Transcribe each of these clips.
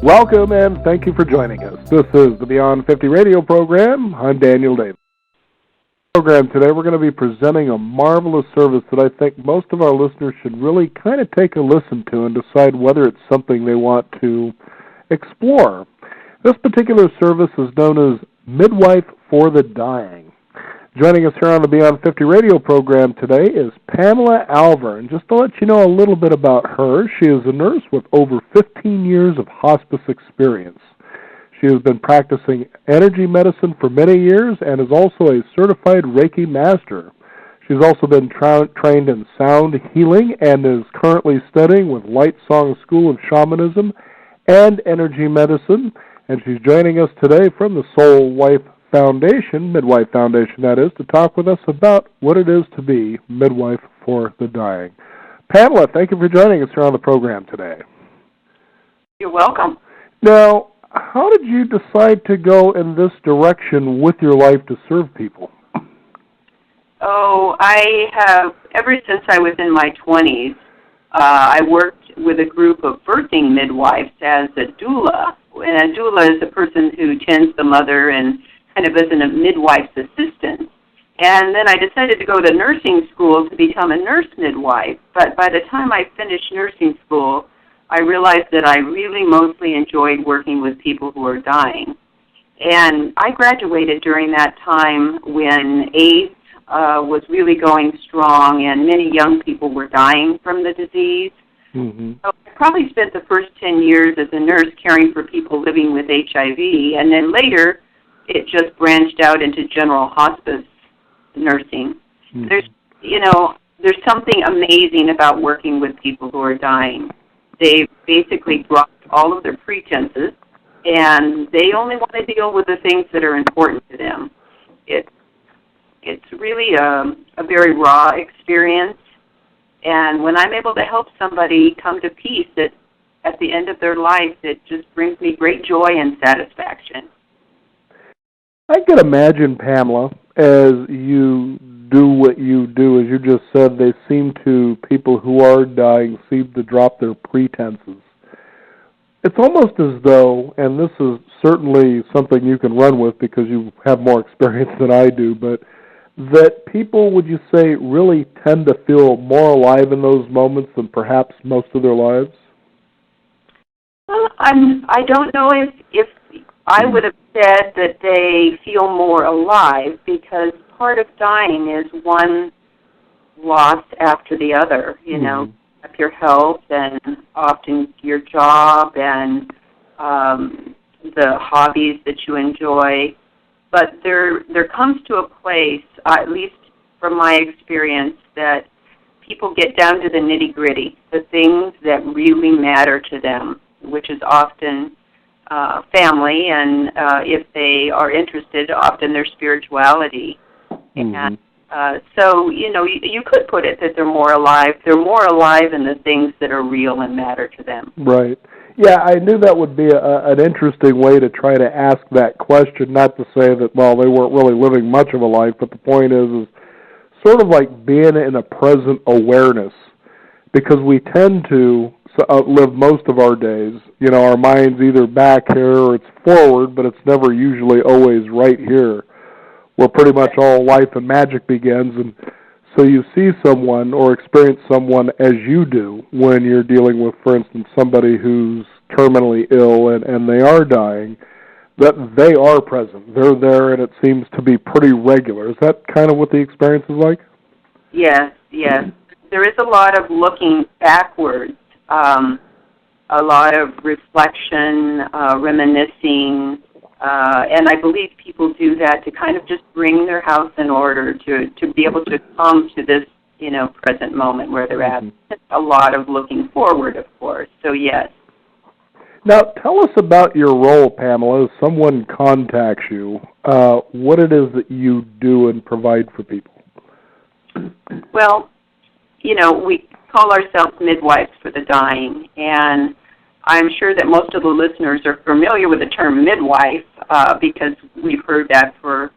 Welcome and thank you for joining us. This is the Beyond 50 radio program. I'm Daniel Davis. Program today, we're going to be presenting a marvelous service that I think most of our listeners should really kind of take a listen to and decide whether it's something they want to explore. This particular service is known as Midwife for the Dying. Joining us here on the Beyond 50 radio program today is Pamela Alver. And just to let you know a little bit about her, she is a nurse with over 15 years of hospice experience. She has been practicing energy medicine for many years and is also a certified Reiki master. She's also been trained in sound healing and is currently studying with Light Song School of Shamanism and Energy Medicine. And she's joining us today from the Soul Wife Foundation, Midwife Foundation that is, to talk with us about what it is to be Midwife for the Dying. Pamela, thank you for joining us here on the program today. You're welcome. Now, how did you decide to go in this direction with your life to serve people? Oh, I have, ever since I was in my 20s, I worked with a group of birthing midwives as a doula. And a doula is a person who tends the mother and kind of as a midwife's assistant. And then I decided to go to nursing school to become a nurse midwife. But by the time I finished nursing school, I realized that I really mostly enjoyed working with people who are dying. And I graduated during that time when AIDS was really going strong and many young people were dying from the disease. Mm-hmm. So I probably spent the first 10 years as a nurse caring for people living with HIV, and then later it just branched out into general hospice nursing. Mm-hmm. There's something amazing about working with people who are dying. They basically dropped all of their pretenses, and they only want to deal with the things that are important to them. It's really a very raw experience, and when I'm able to help somebody come to peace at the end of their life, it just brings me great joy and satisfaction. I can imagine, Pamela, as you do what you do, as you just said, people who are dying seem to drop their pretenses. It's almost as though, and this is certainly something you can run with because you have more experience than I do, but that people, would you say, really tend to feel more alive in those moments than perhaps most of their lives? Well, I don't know if I would have said that they feel more alive, because part of dying is one loss after the other, you know, your health and often your job and the hobbies that you enjoy. But there comes to a place, at least from my experience, that people get down to the nitty-gritty, the things that really matter to them, which is often family, and if they are interested, often their spirituality. Mm-hmm. And so, you could put it that they're more alive. They're more alive in the things that are real and matter to them. Right. Yeah, I knew that would be an interesting way to try to ask that question, not to say that, well, they weren't really living much of a life, but the point is sort of like being in a present awareness, because we tend to live most of our days, our mind's either back here or it's forward, but it's never usually always right here, where pretty much all life and magic begins. And so you see someone or experience someone as you do when you're dealing with, for instance, somebody who's terminally ill and they are dying, that they are present. They're there, and it seems to be pretty regular. Is that kind of what the experience is like? Yes. There is a lot of looking backwards, a lot of reflection, reminiscing, and I believe people do that to kind of just bring their house in order, to be able to come to this, present moment where they're at. It's a lot of looking forward, of course, so yes. Now, tell us about your role, Pamela, as someone contacts you, what it is that you do and provide for people. Well, we call ourselves Midwives for the Dying, and I'm sure that most of the listeners are familiar with the term midwife because we've heard that for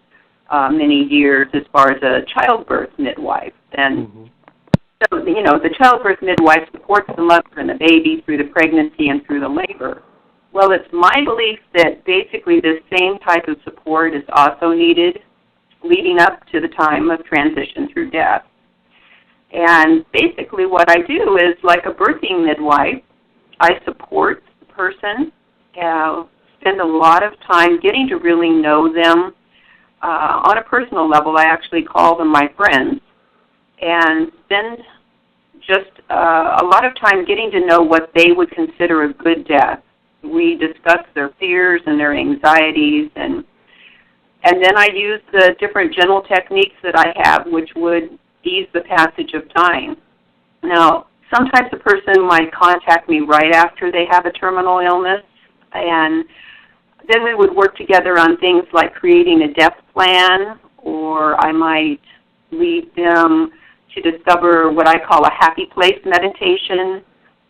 many years as far as a childbirth midwife. And so, the childbirth midwife supports the mother and the baby through the pregnancy and through the labor. Well, it's my belief that basically this same type of support is also needed leading up to the time of transition through death. And basically what I do is, like a birthing midwife, I support the person, spend a lot of time getting to really know them. On a personal level, I actually call them my friends, and spend just a lot of time getting to know what they would consider a good death. We discuss their fears and their anxieties, and then I use the different gentle techniques that I have, which would ease the passage of time. Now, sometimes a person might contact me right after they have a terminal illness, and then we would work together on things like creating a death plan, or I might lead them to discover what I call a happy place meditation,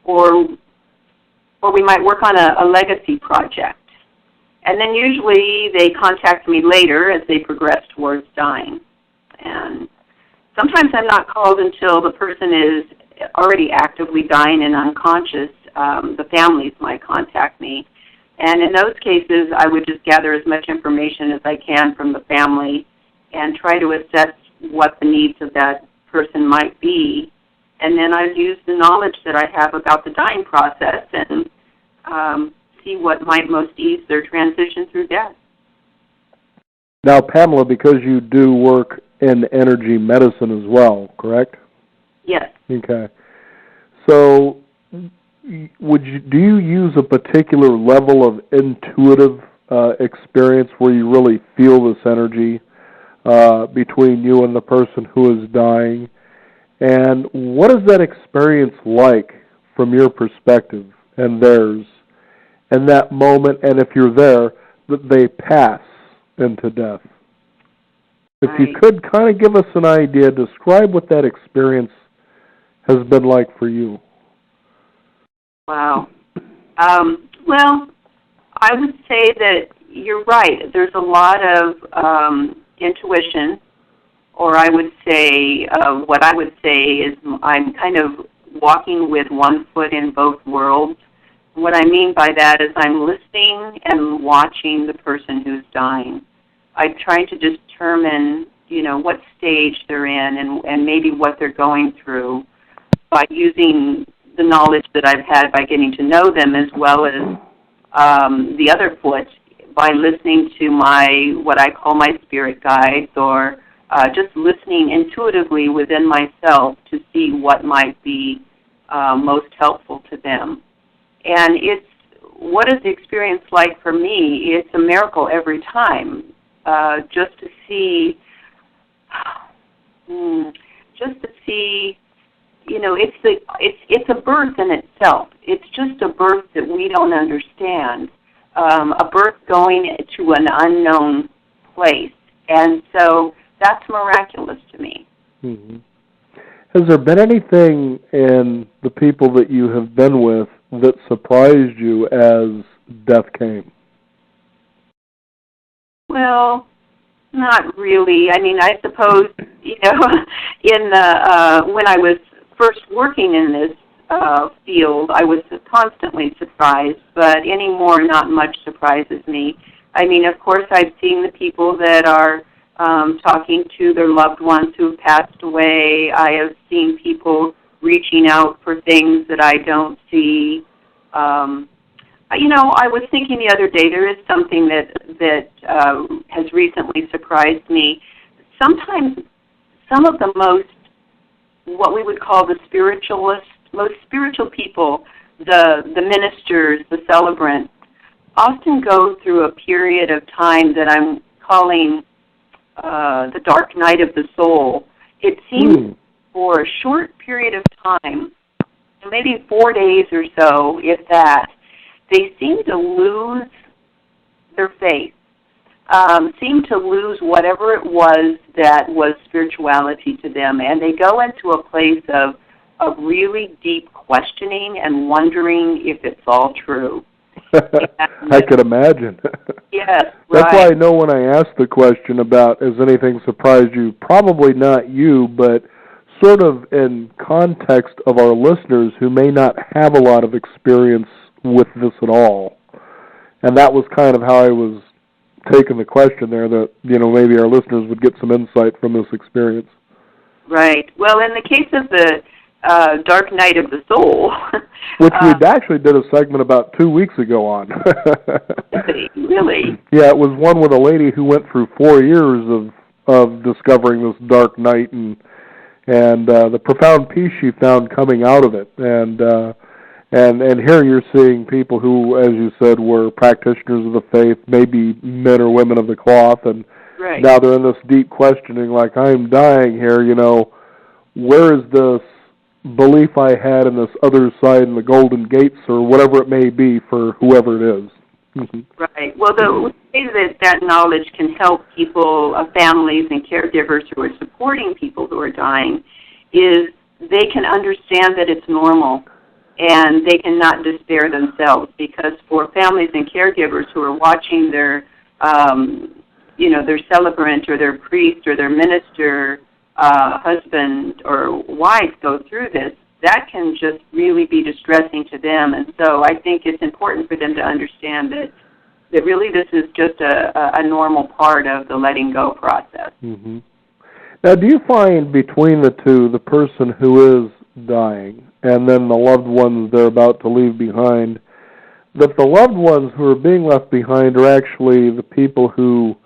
or we might work on a legacy project. And then usually they contact me later as they progress towards dying. And sometimes I'm not called until the person is already actively dying and unconscious. The families might contact me. And in those cases, I would just gather as much information as I can from the family and try to assess what the needs of that person might be. And then I use the knowledge that I have about the dying process and see what might most ease their transition through death. Now, Pamela, because you do work in energy medicine as well, correct? Yes. Okay. So do you use a particular level of intuitive experience where you really feel this energy between you and the person who is dying? And what is that experience like from your perspective and theirs in that moment, and if you're there, that they pass into death? If Right. you could kind of give us an idea, describe what that experience has been like for you. Wow. Well, I would say that you're right. There's a lot of intuition, or I would say, what I would say is I'm kind of walking with one foot in both worlds. What I mean by that is I'm listening and watching the person who's dying. I'm trying to determine, what stage they're in and maybe what they're going through by using the knowledge that I've had by getting to know them, as well as the other foot by listening to what I call my spirit guides, or just listening intuitively within myself to see what might be most helpful to them. And what is the experience like for me? It's a miracle every time, just to see, it's a birth in itself. It's just a birth that we don't understand, a birth going to an unknown place. And so that's miraculous to me. Mm-hmm. Has there been anything in the people that you have been with that surprised you as death came? Well, not really. I mean, I suppose, when I was first working in this field, I was constantly surprised, but anymore, not much surprises me. I mean, of course, I've seen the people that are talking to their loved ones who have passed away. I have seen people reaching out for things that I don't see. I was thinking the other day, there is something that has recently surprised me. Sometimes some of the what we would call the most spiritual people, the ministers, the celebrants, often go through a period of time that I'm calling the dark night of the soul. It seems for a short period of time, maybe 4 days or so, if that, they seem to lose their faith, seem to lose whatever it was that was spirituality to them, and they go into a place of really deep questioning and wondering if it's all true. I could imagine. Yes, right. That's why I know when I ask the question about has anything surprised you, probably not you, but sort of in context of our listeners who may not have a lot of experience with this at all. And that was kind of how I was taking the question there, that, maybe our listeners would get some insight from this experience. Right. Well, in the case of the Dark Night of the Soul, which we actually did a segment about 2 weeks ago on. Really? Yeah, it was one with a lady who went through 4 years of discovering this dark night and the profound peace she found coming out of it. And here you're seeing people who, as you said, were practitioners of the faith, maybe men or women of the cloth, and right. Now they're in this deep questioning, like, I'm dying here, where is this belief I had in this other side in the Golden Gates, or whatever it may be for whoever it is. Right. Well, the way that knowledge can help people, families and caregivers who are supporting people who are dying, is they can understand that it's normal, and they cannot despair themselves, because for families and caregivers who are watching their, their celebrant or their priest or their minister, husband or wife go through this, that can just really be distressing to them. And so I think it's important for them to understand that really this is just a normal part of the letting go process. Mm-hmm. Now, do you find between the two, the person who is dying and then the loved ones they're about to leave behind, that the loved ones who are being left behind are actually the people who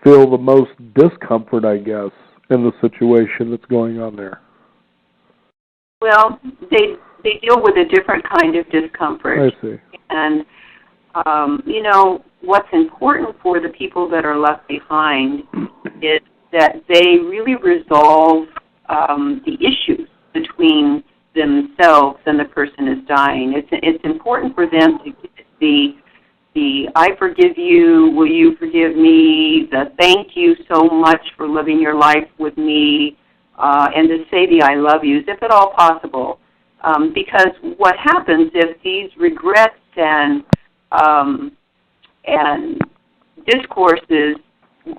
feel the most discomfort, I guess, in the situation that's going on there? Well, they deal with a different kind of discomfort. I see. And, what's important for the people that are left behind is that they really resolve the issues between themselves and the person is dying. It's important for them to get the I forgive you, will you forgive me, the thank you so much for living your life with me, and to say the I love yous, if at all possible. Because what happens if these regrets and discourses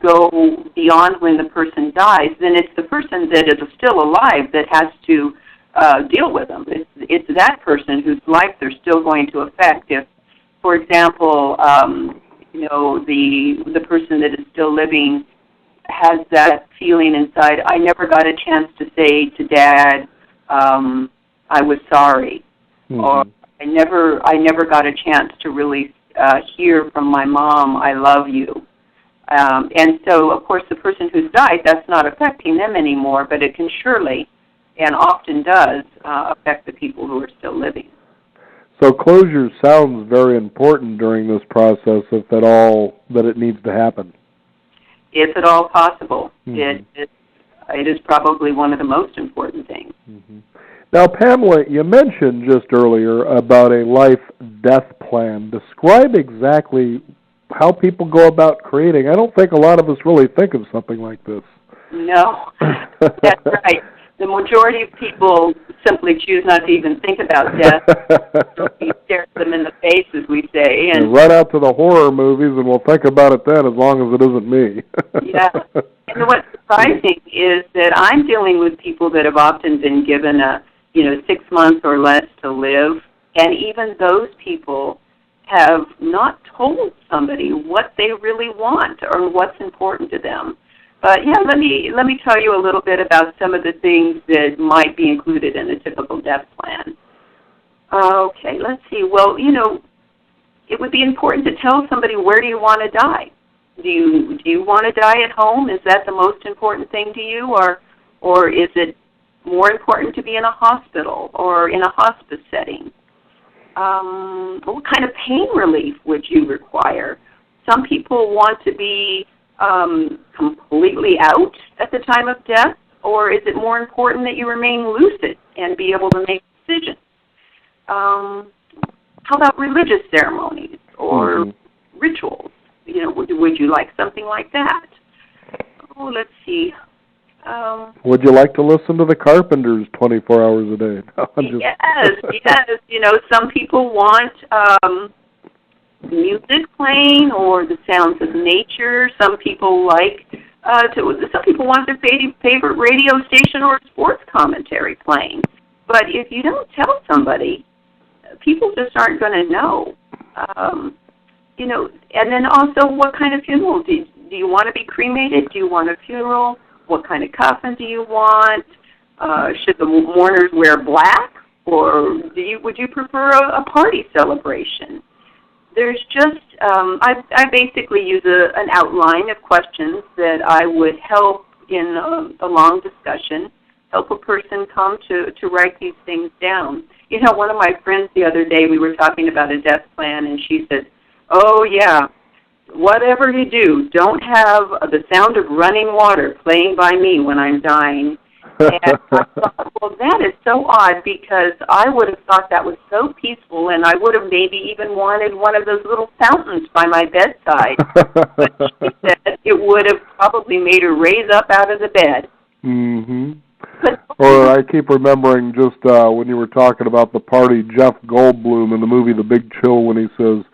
go beyond when the person dies, then it's the person that is still alive that has to deal with them. It's that person whose life they're still going to affect. If, for example, the person that is still living has that feeling inside, I never got a chance to say to Dad, I was sorry, or I never got a chance to really hear from my mom, I love you. And so, of course, the person who's died, that's not affecting them anymore, but it can surely, and often does, affect the people who are still living. So closure sounds very important during this process, if at all, that it needs to happen. If at all possible. It is probably one of the most important things. Now, Pamela, you mentioned just earlier about a life-death plan. Describe exactly how people go about creating. I don't think a lot of us really think of something like this. No, that's right. The majority of people simply choose not to even think about death. We stare at them in the face, as we say. And run out to the horror movies, and we'll think about it then, as long as it isn't me. Yeah. And what's surprising is that I'm dealing with people that have often been given 6 months or less to live, and even those people have not told somebody what they really want or what's important to them. But yeah, let me tell you a little bit about some of the things that might be included in a typical death plan. Okay, let's see. Well, it would be important to tell somebody, where do you want to die? Do you want to die at home? Is that the most important thing to you, or is it more important to be in a hospital or in a hospice setting? What kind of pain relief would you require? Some people want to be completely out at the time of death, or is it more important that you remain lucid and be able to make decisions? How about religious ceremonies or rituals? Would you like something like that? Oh, let's see. Would you like to listen to the Carpenters 24 hours a day? Yes. Some people want music playing or the sounds of nature. Some people some people want their favorite radio station or sports commentary playing. But if you don't tell somebody, people just aren't going to know. and then also what kind of funeral do you want to be cremated? Do you want a funeral? What kind of coffin do you want? Should the mourners wear black, or would you prefer a party celebration? There's just I basically use an outline of questions that I would help in a long discussion, help a person come to write these things down. One of my friends the other day, we were talking about a death plan, and she said, "Oh yeah, whatever you do, don't have the sound of running water playing by me when I'm dying." And I thought, well, that is so odd, because I would have thought that was so peaceful, and I would have maybe even wanted one of those little fountains by my bedside. But she said it would have probably made her raise up out of the bed. Mm-hmm. Or I keep remembering just when you were talking about the party, Jeff Goldblum in the movie The Big Chill, when he says,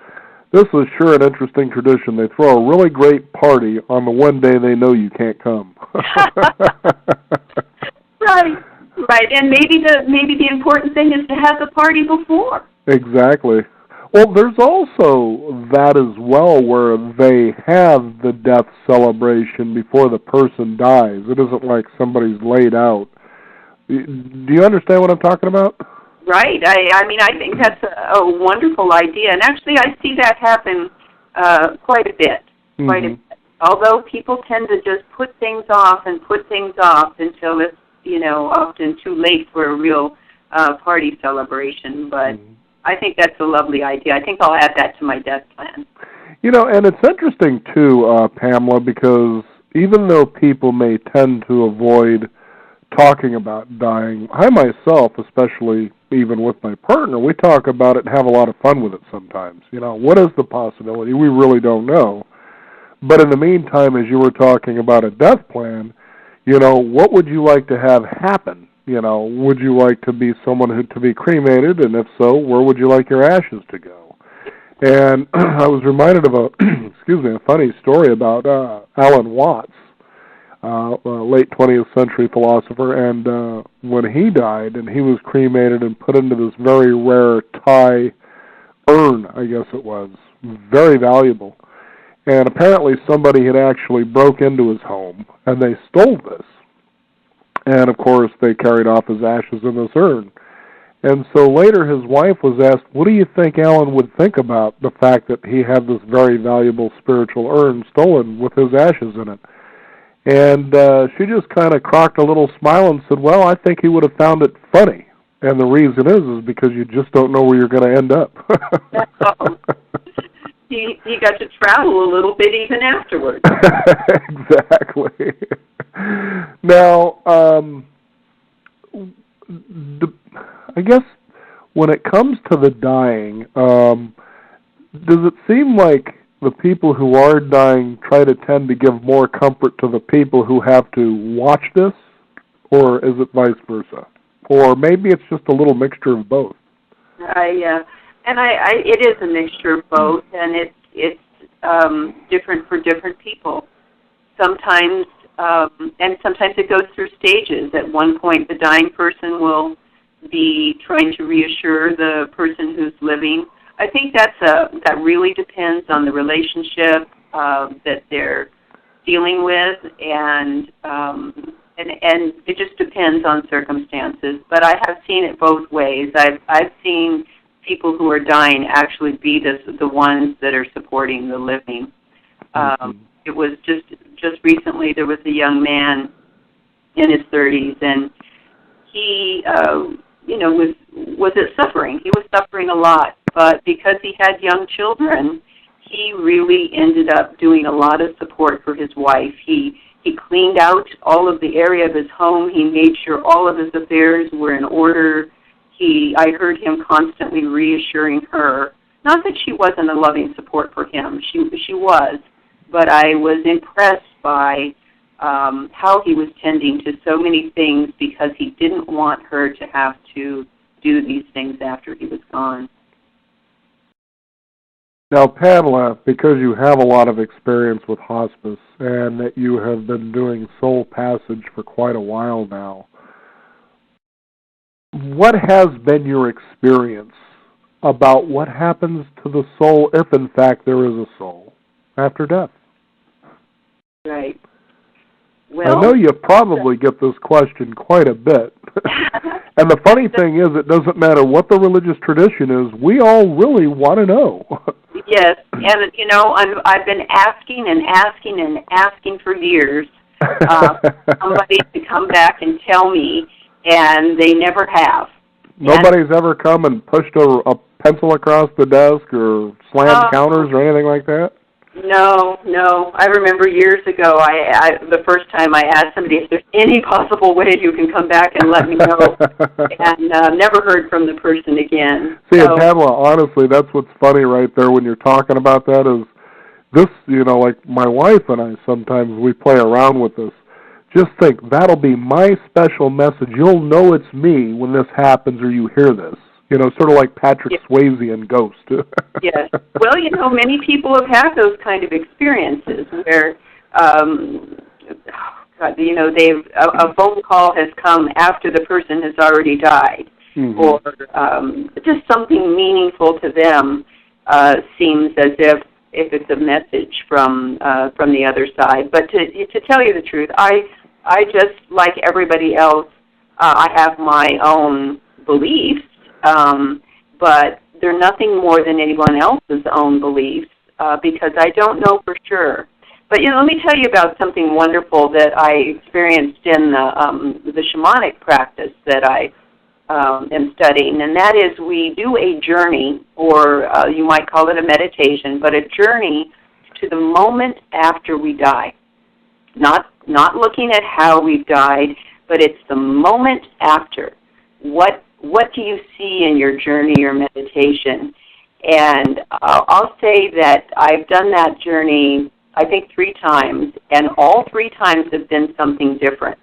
"This is sure an interesting tradition. They throw a really great party on the one day they know you can't come." Right, and maybe the important thing is to have the party before. Exactly. Well, there's also that as well, where they have the death celebration before the person dies. It isn't like somebody's laid out. Do you understand what I'm talking about? Right. I mean, I think that's a wonderful idea, and actually I see that happen quite a bit. Quite a bit. Although people tend to just put things off until it's often too late for a real party celebration. But I think that's a lovely idea. I think I'll add that to my death plan. And it's interesting too, Pamela, because even though people may tend to avoid talking about dying, I myself, especially even with my partner, we talk about it and have a lot of fun with it sometimes. What is the possibility? We really don't know. But in the meantime, as you were talking about a death plan, what would you like to have happen? Would you like to be someone to be cremated, and if so, where would you like your ashes to go? And I was reminded of a funny story about Alan Watts, late 20th century philosopher, and when he died, and he was cremated and put into this very rare Thai urn, I guess it was, very valuable. And apparently somebody had actually broke into his home, and they stole this. And, of course, they carried off his ashes in this urn. And so later his wife was asked, what do you think Alan would think about the fact that he had this very valuable spiritual urn stolen with his ashes in it? And she just kind of crocked a little smile and said, well, I think he would have found it funny. And the reason is because you just don't know where you're going to end up. He got to travel a little bit even afterwards. Exactly. Now, I guess when it comes to the dying, does it seem like the people who are dying try to tend to give more comfort to the people who have to watch this, or is it vice versa? Or maybe it's just a little mixture of both? It is a mixture of both, and it's different for different people. Sometimes it goes through stages. At one point, the dying person will be trying to reassure the person who's living. I think that really depends on the relationship that they're dealing with, and it just depends on circumstances. But I have seen it both ways. I've seen people who are dying actually be the ones that are supporting the living. It was just recently there was a young man in his 30s, and he was suffering. He was suffering a lot, but because he had young children, he really ended up doing a lot of support for his wife. He cleaned out all of the area of his home. He made sure all of his affairs were in order. I heard him constantly reassuring her. Not that she wasn't a loving support for him. She was, but I was impressed by how he was tending to so many things because he didn't want her to have to do these things after he was gone. Now, Pamela, because you have a lot of experience with hospice and that you have been doing soul passage for quite a while now, what has been your experience about what happens to the soul, if in fact there is a soul, after death. Right. Well, I know you probably get this question quite a bit. And the funny thing is, it doesn't matter what the religious tradition is, we all really want to know. Yes, and I've been asking and asking and asking for years somebody to come back and tell me, and they never have. Nobody's ever come and pushed a pencil across the desk or slammed counters or anything like that? No. I remember years ago, the first time I asked somebody if there's any possible way you can come back and let me know, and never heard from the person again. See, and Pamela, honestly, that's what's funny right there when you're talking about that is this, like my wife and I sometimes, we play around with this. Just think, that'll be my special message. You'll know it's me when this happens or you hear this. Sort of like Patrick Swayze in Ghost. Yes. Well, many people have had those kind of experiences where, a phone call has come after the person has already died, mm-hmm. or just something meaningful to them seems as if it's a message from the other side. But to tell you the truth, I just, like everybody else, I have my own beliefs. But they're nothing more than anyone else's own beliefs because I don't know for sure. But, let me tell you about something wonderful that I experienced in the shamanic practice that I am studying, and that is we do a journey, or you might call it a meditation, but a journey to the moment after we die. Not looking at how we've died, but it's the moment after. What do you see in your journey or meditation? And I'll say that I've done that journey, I think, 3 times, and all 3 times have been something different.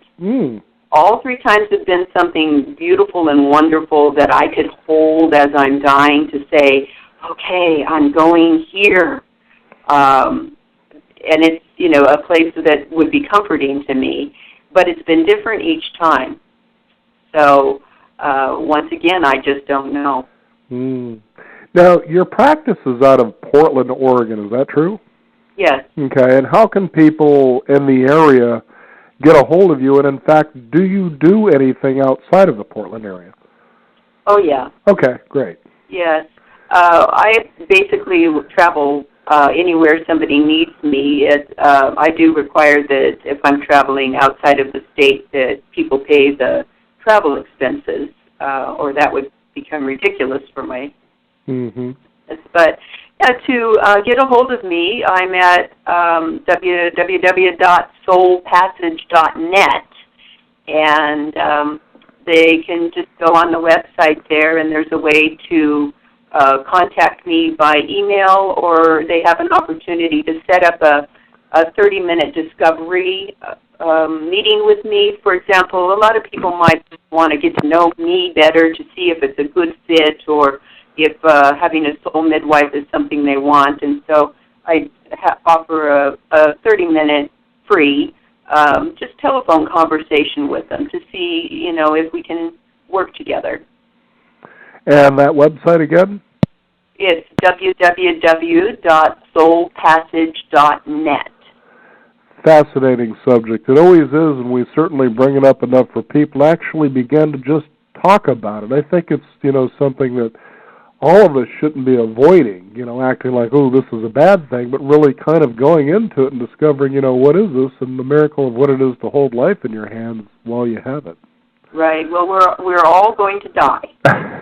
All 3 times have been something beautiful and wonderful that I could hold as I'm dying to say, okay, I'm going here. And it's, a place that would be comforting to me, but it's been different each time. So, once again, I just don't know. Now, your practice is out of Portland, Oregon. Is that true? Yes. Okay, and how can people in the area get a hold of you? And, in fact, do you do anything outside of the Portland area? Oh, yeah. Okay, great. Yes. I basically travel anywhere somebody needs me. I do require that if I'm traveling outside of the state that people pay the travel expenses, or that would become ridiculous for my. Mm-hmm. But to get a hold of me, I'm at www.soulpassage.net, and they can just go on the website there, and there's a way to contact me by email, or they have an opportunity to set up a 30-minute discovery meeting with me. For example, a lot of people might want to get to know me better to see if it's a good fit or if having a soul midwife is something they want. And so I offer a 30-minute free just telephone conversation with them to see, if we can work together. And that website again? It's www.soulpassage.net. Fascinating subject. It always is, and we certainly bring it up enough for people to actually begin to just talk about it. I think it's, something that all of us shouldn't be avoiding, acting like, oh, this is a bad thing, but really kind of going into it and discovering, what is this, and the miracle of what it is to hold life in your hands while you have it. Right. Well, we're all going to die.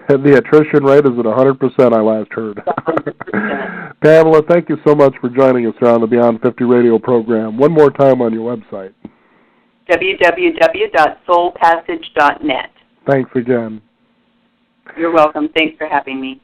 And the attrition rate is at 100%, I last heard. 100%. Pamela, thank you so much for joining us here on the Beyond 50 radio program. One more time on your website. www.soulpassage.net. Thanks again. You're welcome. Thanks for having me.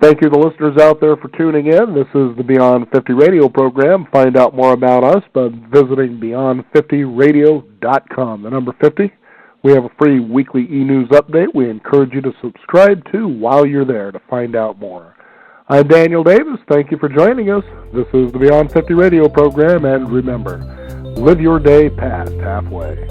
Thank you, the listeners out there, for tuning in. This is the Beyond 50 radio program. Find out more about us by visiting beyond50radio.com. The number 50. We have a free weekly e-news update we encourage you to subscribe to while you're there to find out more. I'm Daniel Davis. Thank you for joining us. This is the Beyond 50 radio program, and remember, live your day past halfway.